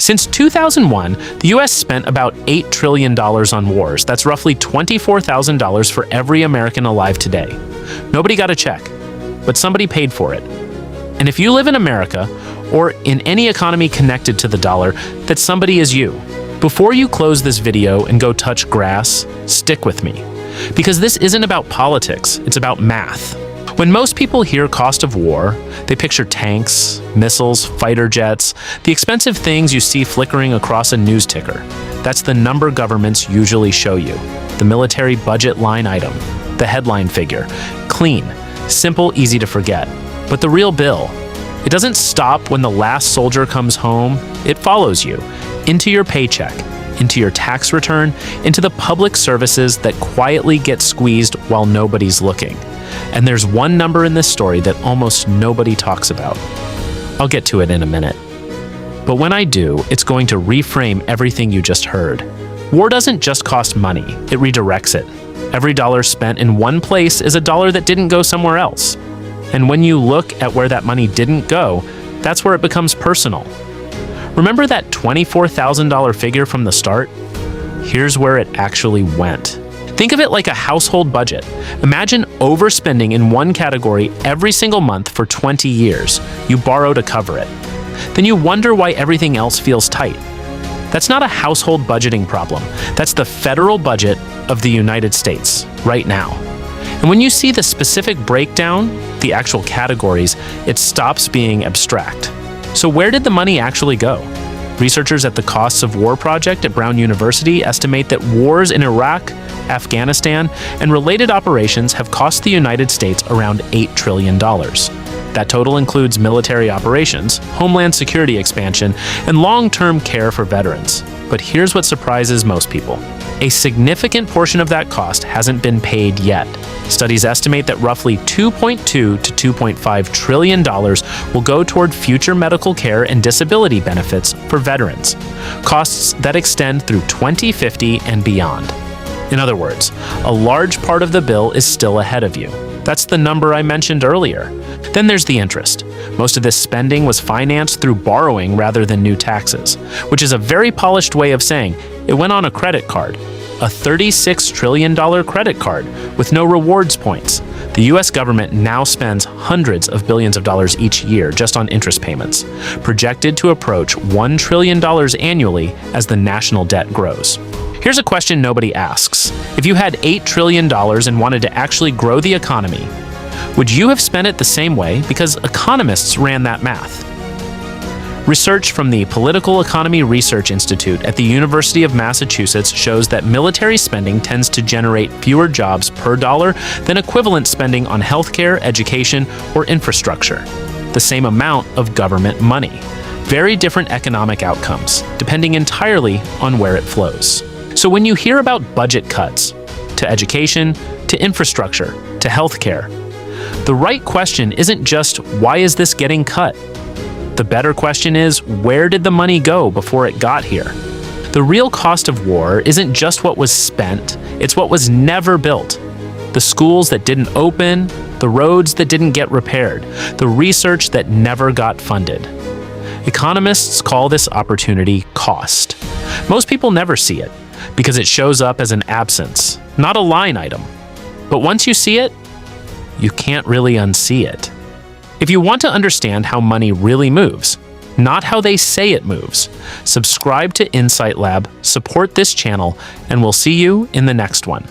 Since 2001, the US spent about $8 trillion on wars. That's roughly $24,000 for every American alive today. Nobody got a check, but somebody paid for it. And if you live in America, or in any economy connected to the dollar, that somebody is you. Before you close this video and go touch grass, stick with me. Because this isn't about politics, it's about math. When most people hear cost of war, they picture tanks, missiles, fighter jets, the expensive things you see flickering across a news ticker. That's the number governments usually show you, the military budget line item, the headline figure. Clean, simple, easy to forget. But the real bill, it doesn't stop when the last soldier comes home. It follows you into your paycheck, into your tax return, into the public services that quietly get squeezed while nobody's looking. And there's one number in this story that almost nobody talks about. I'll get to it in a minute. But when I do, it's going to reframe everything you just heard. War doesn't just cost money, it redirects it. Every dollar spent in one place is a dollar that didn't go somewhere else. And when you look at where that money didn't go, that's where it becomes personal. Remember that $24,000 figure from the start? Here's where it actually went. Think of it like a household budget. Imagine overspending in one category every single month for 20 years. You borrow to cover it. Then you wonder why everything else feels tight. That's not a household budgeting problem. That's the federal budget of the United States right now. And when you see the specific breakdown, the actual categories, it stops being abstract. So where did the money actually go? Researchers at the Costs of War project at Brown University estimate that wars in Iraq, Afghanistan, and related operations have cost the United States around $8 trillion. That total includes military operations, homeland security expansion, and long-term care for veterans. But here's what surprises most people. A significant portion of that cost hasn't been paid yet. Studies estimate that roughly $2.2 to $2.5 trillion will go toward future medical care and disability benefits for veterans, costs that extend through 2050 and beyond. In other words, a large part of the bill is still ahead of you. That's the number I mentioned earlier. Then there's the interest. Most of this spending was financed through borrowing rather than new taxes, which is a very polished way of saying it went on a credit card, a $36 trillion credit card with no rewards points. The US government now spends hundreds of billions of dollars each year just on interest payments, projected to approach $1 trillion annually as the national debt grows. Here's a question nobody asks. If you had $8 trillion and wanted to actually grow the economy, would you have spent it the same way? Because economists ran that math. Research from the Political Economy Research Institute at the University of Massachusetts shows that military spending tends to generate fewer jobs per dollar than equivalent spending on healthcare, education, or infrastructure. The same amount of government money. Very different economic outcomes, depending entirely on where it flows. So when you hear about budget cuts to education, to infrastructure, to healthcare, the right question isn't just, why is this getting cut? The better question is, where did the money go before it got here? The real cost of war isn't just what was spent, it's what was never built. The schools that didn't open, the roads that didn't get repaired, the research that never got funded. Economists call this opportunity cost. Most people never see it, because it shows up as an absence, not a line item. But once you see it, you can't really unsee it. If you want to understand how money really moves, not how they say it moves, subscribe to Insight Lab, support this channel, and we'll see you in the next one.